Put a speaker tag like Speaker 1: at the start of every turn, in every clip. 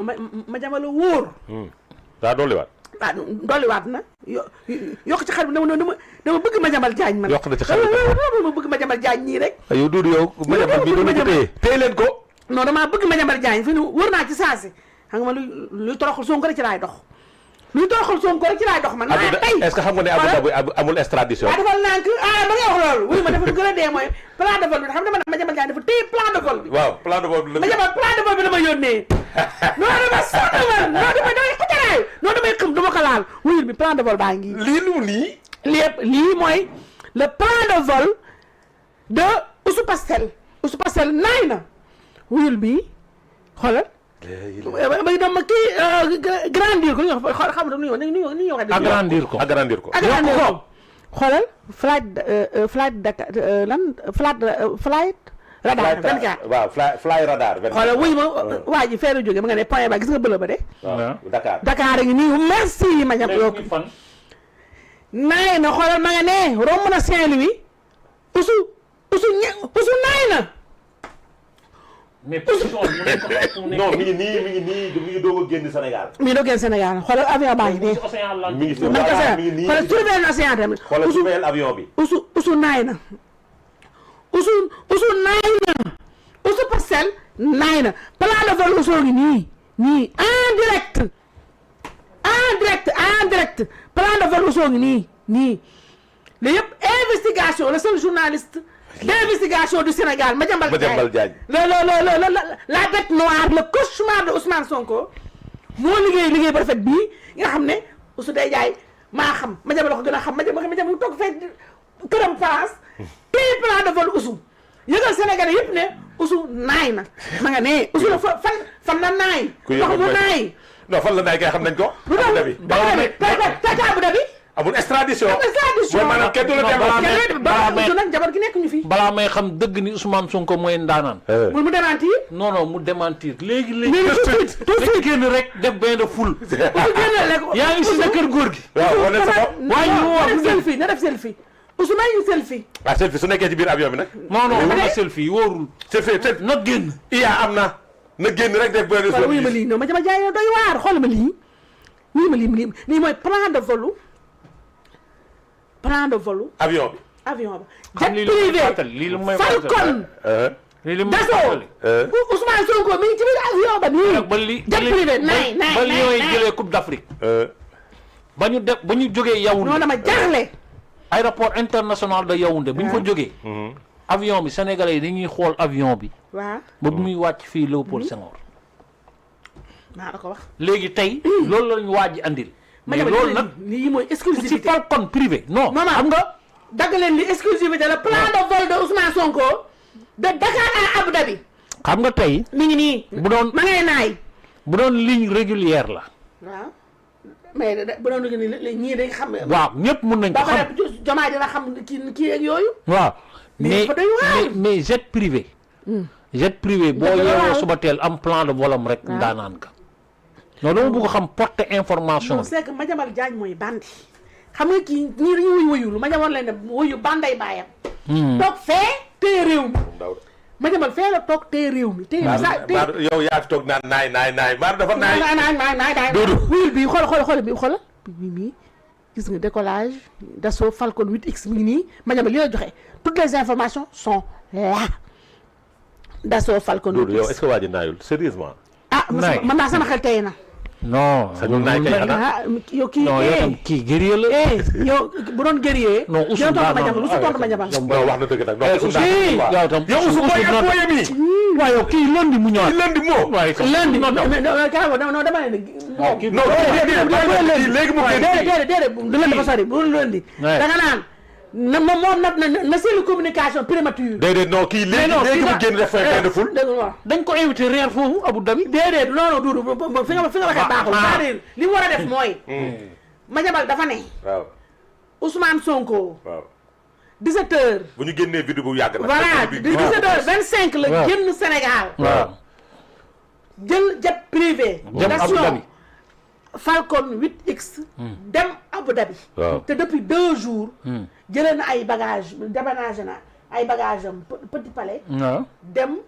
Speaker 1: ma jamal wóor.
Speaker 2: daa dolliwaat.
Speaker 1: ah dolliwaat na yokk ci xar bi dama bëgg ma jamal jaañ man.
Speaker 2: yokk na ci xar bi
Speaker 1: ma bëgg ma jamal jaañ nii rek.
Speaker 2: yow Doudou yow. ma jamal bi doon téye leen ko.
Speaker 1: non damaa bëgg ma jamal jaañ fi nu wër naa ci saasi xam nga ma luy toroxal Sonko rek ci laay dox. luy toroxal Sonko rek ci laay dox man. maa tey
Speaker 2: est-ce que xam nga ne Abu Dhabi amul extradition.
Speaker 1: waaw defal naa ko ba nga wax loolu wuy ma dafa gën a dee mooy plan de vol bi xam nga ma jamal jaañ dafa téye plan de vol bi.
Speaker 2: waaw plan de vol bi
Speaker 1: ma jamal plan de vol bi la ma yónnee. non dama sonn man non damay xëcaraay non damay xëm dama ko laal wuyul bi plan de vol baa ngi.
Speaker 2: lii lu lii.
Speaker 1: lii mooy le plan de vol de Ousou Pastel. Ousou Pastel naay na wuyul bi xoolal. ba dem ma kii grandir ko xam nga ni ñu waxee.
Speaker 2: agrandir ko agrandir ko.
Speaker 1: agrandir ko xoolal flight Dakar lan flight radar 24
Speaker 2: waaw fly radar 24
Speaker 1: xoolal wuy ma waa ji feeru jóge ma nga ne point ba gis nga bële ba de.
Speaker 2: waaw
Speaker 1: Dakar a ngi nii merci ma ñam yokk naay na xoolal ma nga ne romb na Saint-Louis Ousou naay na.
Speaker 3: mais position bi mu nekk
Speaker 2: non mi ngi doog a génn Sénégal.
Speaker 1: mi ngi doog a génn Sénégal xoolal avion baa ngi nii.
Speaker 2: mi ngi nii
Speaker 1: xoolal surveille océan tamit.
Speaker 2: xoolal surveille avion bi.
Speaker 1: Ousou naay na. Ousou naay na. Ousou Pastel naay na plan de vol Ousou ngi nii en direct plan de vol Ousou ngi nii li yëpp investigation le seul journaliste d'investigation du Sénégal Madiambal Diagne la bête noire le cauchemar de Ousmane Sonko moo liggéey ba rafet bii nga xam ne Ousou day jaay maa xam Madiambal ko gën a xam Madiambal toog fekk këram place téye plan de vol Ousou yëgal Sénégalais yëpp ne Ousou naay na ma nga ne Ousou la fan la naay wax mu naay
Speaker 2: non fan la naay kay xam nañ ko. Abu Dhabi
Speaker 1: Abu Dhabi
Speaker 2: amul extradition. mooy maanaam kenn du la
Speaker 1: Ousou nag jabar gi nekk ñu fi.
Speaker 3: balaa may xam dëgg ni Ousmane Sonko mooy ndaanaan.
Speaker 1: mu démentir.
Speaker 3: non mu démentir léegi. tout de génn rek def bain de foule. yaa ngi si sa kër góor gi.
Speaker 2: waaw wane sa bopp.
Speaker 1: waaye ñu selfie na def selfie. Ousou may ñu selfie.
Speaker 2: ah selfie su nekkee ci biir avion bi nag.
Speaker 3: non wala selfie wóorul.
Speaker 2: selfie
Speaker 3: na génn.
Speaker 2: iya am na génn rek def bain de foule.
Speaker 1: wuyu ma lii non ma jama jaay doy waar xool ma lii. wuyu ma lii mooy plan de vol.
Speaker 2: avion bi.
Speaker 1: jet privé Falcon. Dassault. Ousmane Sonko mi ngi ci biir avion ba nii. jet privé naay
Speaker 3: ba ñooy jëlee Coupe d'Afrique. ba ñu jógee Yaoundé.
Speaker 1: non dama jaaxle.
Speaker 3: aéroport international de Yaoundé bu ñu fa jógee. avion bi sénégalais yi dañuy xool avion bi.
Speaker 1: waaw
Speaker 3: ba bu muy wàcc fii Léopold Senghor.
Speaker 1: maa la ko wax.
Speaker 3: léegi tey loolu lañu waaj andil. mais loolu nag
Speaker 1: lii mooy exclusivité
Speaker 3: ci Falcon privé. non xam nga.
Speaker 1: dagg leen li exclusivité la plan de vol de Ousmane Sonko de Dakar à Abu Dhabi.
Speaker 3: xam nga tey.
Speaker 1: mi ngi nii.
Speaker 3: bu doon
Speaker 1: ma ngay naay.
Speaker 3: bu doon ligne régulière la.
Speaker 1: waaw mais bu doon ñii dañ xam.
Speaker 3: waaw ñëpp mun nañ ko xam
Speaker 1: ba pare Diomaye dina xam kii ak yooyu.
Speaker 3: waaw
Speaker 1: mais
Speaker 3: jet privé. jet privé boo yeewoo suba teel am plan de volam rek. ndaanaan ka. non dama bëgg xam porter information.
Speaker 1: non c'est que Madiambal Diagne mooy bandi. xam nga kii ñii dañuy wuyulu Madiambal leen ne wuyu banday baayam. toog fee téye réew mi. Madiambal fee la toog téye réew mi. téye
Speaker 2: yow yaa fi toog naan naay maar dafa naay.
Speaker 1: Doudou wuyul bi xool bi gis nga décollage Dassault Falcon 8X mi ngi nii Madiambal li la joxe toutes les informations sont là Dassault Falcon 8X.
Speaker 2: Doudou yow est-ce que waa ji naayul sérieusement.
Speaker 1: man naa sama xel tey na.
Speaker 3: non
Speaker 2: sañul naay kay xanaa.
Speaker 1: yow kii
Speaker 3: non yow tam kii guerrier la.
Speaker 1: yow bu doon guerrier.
Speaker 3: non Ousou
Speaker 2: wax na dëgg nag.
Speaker 3: yow tam
Speaker 2: yow Ousou mooy ak booyam yi.
Speaker 3: waaw yow kii lundi mu ñëwaat.
Speaker 2: lundi moo.
Speaker 3: waaye
Speaker 1: lundi non dama ne.
Speaker 2: non léegi mu génn.
Speaker 1: déedéet du lundi dafa sori bu lundi. danga naan na seetlu communication prémature.
Speaker 2: déedéet non kii léegi mu génn def fin de foule.
Speaker 3: dañ ko invité reer foofu Abu Dhabi.
Speaker 1: déedéet non Doudou fi nga waxee baaxul. c'est-à-dire li mu war a def mooy. Madiambal dafa ne.
Speaker 2: waaw
Speaker 1: Ousmane Sonko.
Speaker 2: waaw
Speaker 1: 17h.
Speaker 2: bu ñu génnee vidéo bu yàgg na.
Speaker 1: voilà 17h25 la génn Sénégal.
Speaker 3: waaw
Speaker 1: jël jet privé.
Speaker 3: dem Abu Dhabi.
Speaker 1: Falcon 8X. dem Abu Dhabi.
Speaker 2: waaw
Speaker 1: te depuis 2 jours. jëlee na ay bagages déménagé na ay bagages am Petit Palais.
Speaker 3: waaw
Speaker 1: dem.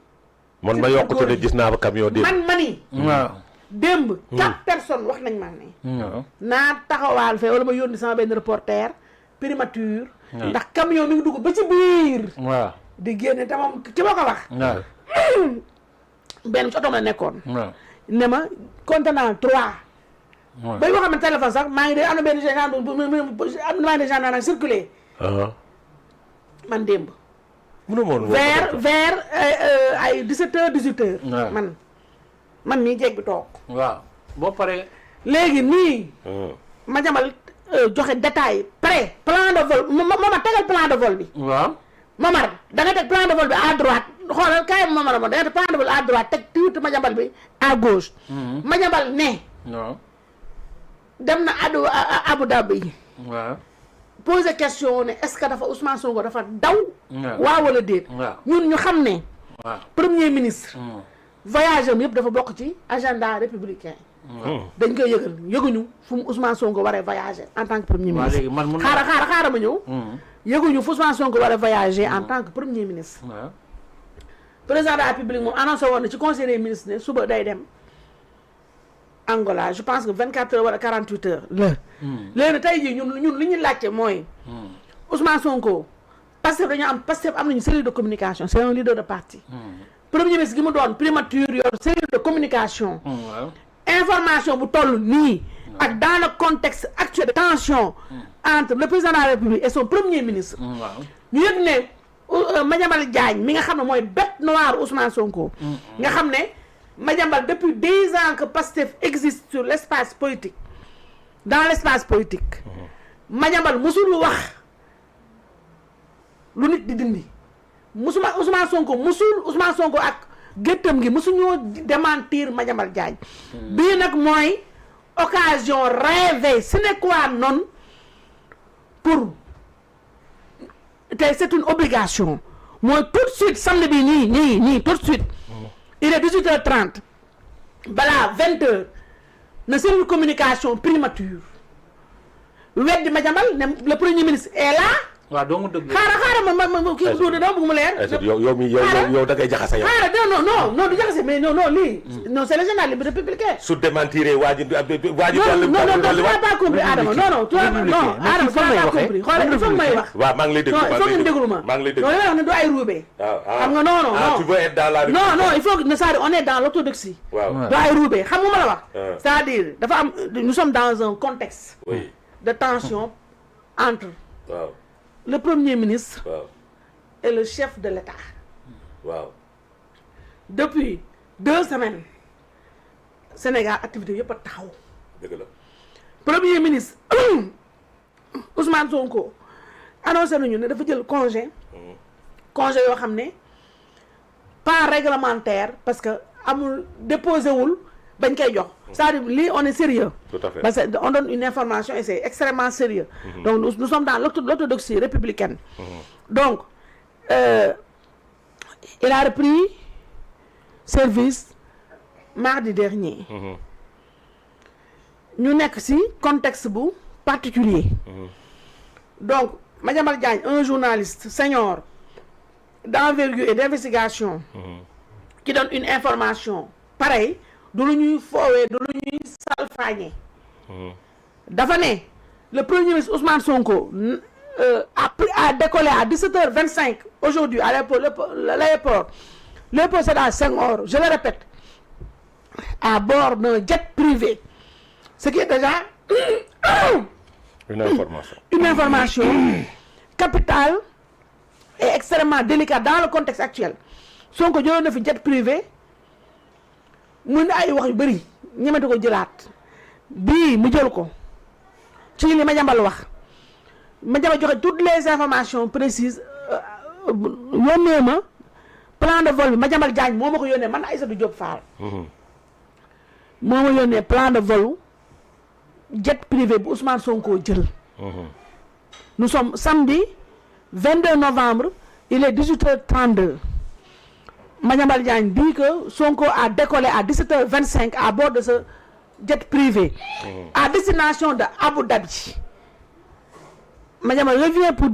Speaker 2: man ma yokk te ne gis naa ba camion démb.
Speaker 1: man mani.
Speaker 3: waaw
Speaker 1: démb 4 personnes wax nañ ma ne naa taxawaal fee wala ma yónni sama benn reporter primature ndax camion mi ngi dugg ba ci biir
Speaker 3: waaw
Speaker 1: di génne te moom ci ma ko wax benn ci otom la nekkoon ne ma contenant 3 bay waxam ne téléphone sax maa ngi dee am na benn gendarme circulé man démb vers ay 17h 18h man mii jeeg bi toog
Speaker 3: waaw boo paree
Speaker 1: léegi nii ma jamal joxe détail prêt plan de vol Momar tegal plan de vol bi
Speaker 3: waaw
Speaker 1: Momar da nga teg plan de vol bi à droite xoolal kaay Momar da nga teg plan de vol à droite teg tuuti ma jambal bi à gauche ma jambal ne
Speaker 3: waaw
Speaker 1: dem na Abu Dhabi
Speaker 3: waaw
Speaker 1: poser question ne est-ce que dafa Ousmane Sonko dafa daw waaw wala déet ñun ñu xam ne premier ministre voyage am yëpp dafa bokk ci agenda républicain dañ koy yëgal yëguñu fu mu Ousmane Sonko waree voyager en tant que premier ministre xaaral ma ñëw yëguñu fu Ousmane Sonko waree voyager en tant que premier ministre président de la République moom annoncé woon na ci conseil des ministres ne suba day dem Angola je pense que 24 heures wala 48 heures la léegi tey jii ñun li ñu laajte mooy Ousmane Sonko Pastef dañu am Pastef am nañu cellule de communication c'est un leader de parti premier ministre gi mu doon primature yor cellule de communication information bu toll nii ak dans le contexte actuel de tension entre le président de la République et son premier ministre ñu yëg ne Madiambal Diagne mi nga xam ne mooy bête noire Ousmane Sonko nga xam ne Madiambal depuis 10 ans que Pastef existe sur l'espace politique dans l'espace politique Madiambal musul wax lu nit di dindi Ousmane Sonko ak géttam gi musuñoo démentir Madiambal Diagne bii nag mooy occasion rêvée sine qua non pour tey c'est une obligation mooy tout de suite samedi bi nii tout de suite il est 18h30 balaa 20h na cellule communication primature weddi Madiambal ne le premier ministre est là
Speaker 3: waaw doo mu dëgg
Speaker 1: xaaral ma kii duude dama bëgg mu leer
Speaker 2: yow da ngay jaxase yow
Speaker 1: xaaral non du jaxase mais non lii non c'est le journal républicain
Speaker 2: su démentiré waa ji
Speaker 1: non tu n'as pas compris Adama non Adama tu n'as pas compris xoolal il faut que may wax
Speaker 2: waaw maa ngi lay déglu
Speaker 1: il faut que déglu ma
Speaker 2: maa ngi lay déglu
Speaker 1: non li may wax ne du ay roubé xam nga non
Speaker 2: tu veux être dans la
Speaker 1: non il faut que ne ça on est dans l'orthodoxie du ay roubé xam nga ma la wax c'est-à-dire dafa am nous sommes dans un contexte de tension entre le premier ministre et le chef de l'État. Depuis 2 semaines, Sénégal activité yëpp a taxaw.
Speaker 2: dëgg la.
Speaker 1: Premier ministre Ousmane Sonko annoncé nañu ne dafa jël congé. congé yoo xam ne pas réglementaire parce que amul déposé wul bañ koy jox. c'est-à-dire lii on est sérieux.
Speaker 2: Tout à fait.
Speaker 1: Parce qu'on donne une information et c'est extrêmement sérieux. Donc nous sommes dans l'orthodoxie républicaine. Donc, il a repris service mardi dernier. Nous sommes ici, contexte particulier. Donc, Madiambal Diagne, un journaliste senior d'envergure et d'investigation qui donne une information pareille, du lu ñuy foowee du lu ñuy salfaañe dafa ne le premier ministre Ousmane Sonko a décollé à 17h25 aujourd'hui à l'aéroport Léopold Sédar Senghor, je le répète, à bord d'un jet privé, ce qui est déjà une information capitale et extrêmement délicate dans le contexte actuel. Sonko jëloon na fi jet privé mun ay wax yu bëri ñemete ko jëlaat bii mu jël ko ci li Madiambal wax Madiambal joxe toutes les informations précises yónnee ma plan de vol bi Madiambal Diagne moo ma ko yónnee man Aïssatou Diop Fall moo ma yónnee plan de vol jet privé bu Ousmane Sonko jël nous sommes samedi 22 novembre il est 18h32 Madiambal Diagne dit que Sonko a décollé à 17h25 à bord de ce jet privé à destination de Abu Dhabi. Madiambal revient pour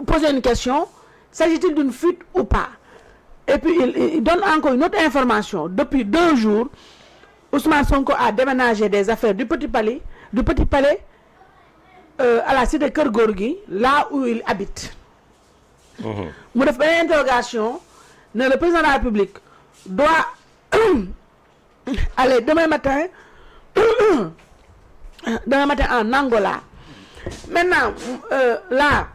Speaker 1: poser une question, s'agit-il d'une fuite ou pas? Et puis il donne encore une autre information. Depuis 2 jours, Ousmane Sonko a déménagé des affaires du Petit Palais à la cité Keur Gorgui, là où il habite. Mu def benn interrogation ne le président de la République doit aller demain matin en Angola. Maintenant là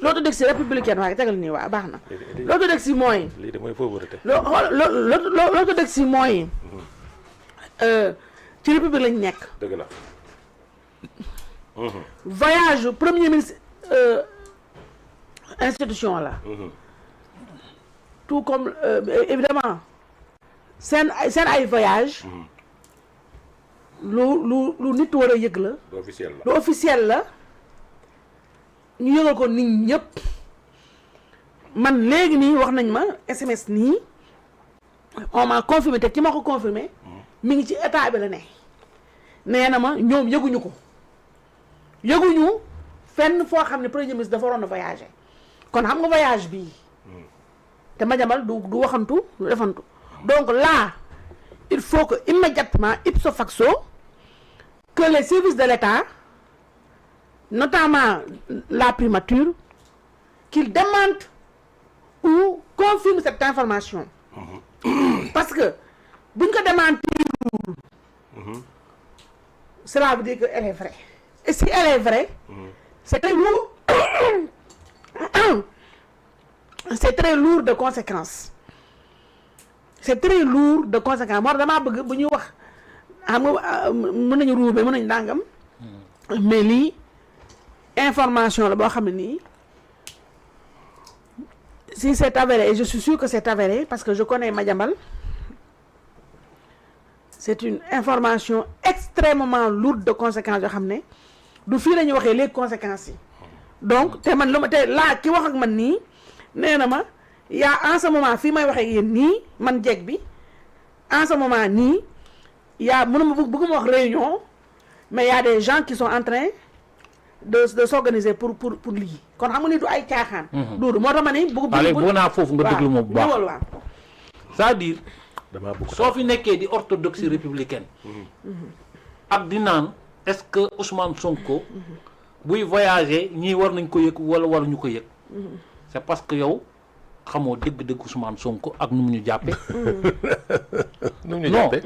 Speaker 1: l'orthodoxie républicaine waaye tegal nii waa baax na l'orthodoxie mooy
Speaker 2: lii de mooy pauvreté
Speaker 1: l'orthodoxie mooy ci république lañ nekk.
Speaker 2: dëgg la.
Speaker 1: voyage premier ministre institution là. Tout comme évidemment seen ay voyage lu nit war a yëg la. lu officiel la ñu yëgal ko nit ñëpp man léegi nii wax nañ ma SMS nii on m'a confirmé te ki ma ko confirmé mi ngi ci état bi la ne nee na ma ñoom yëguñu fenn foo xam ne premier ministre dafa waroon a voyager kon xam nga voyage bii te Madiambal du waxantu du defantu donc là il faut que immédiatement ipso facto que les services de l'État notamment la primature qu'ils démentent ou confirment cette information parce que buñ ko démentir cela veut dire que elle est vraie et si elle est vraie c'est très lourd c'est très lourd de conséquences c'est très lourd de conséquences moo tax damaa bëgg bu ñuy wax xam nga mën nañu ruube mën nañu dàngam mais lii information la boo xam ne nii si c'est avéré et je suis sûr que c'est avéré parce que je connais Madiambal c'est une information extrêmement lourde de conséquences yoo xam ne du fii la ñuy waxee les conséquences yi donc te man lu ma te laa ki wax ak man nii nee na ma yaa en ce moment fii may waxee yéen nii man jeeg bi en ce moment nii yaa mënuma bëgguma wax réunion mais y a des gens qui sont en train de s'organiser pour lii kon xam nga ni du ay caaxaan. Doudou moo tax ma ni bëgg
Speaker 3: naa foofu nga déglu ma bu baax
Speaker 1: waaw
Speaker 3: c'est-à-dire soo fi nekkee di orthodoxie républicaine ak di naan est-ce que Ousmane Sonko buy voyager ñii war nañ ko yëg wala waruñu ko yëg c'est parce que yow xamoo dëgg-dëgg Ousmane Sonko ak nu mu ñu jàppee.
Speaker 2: nu mu ñu jàppee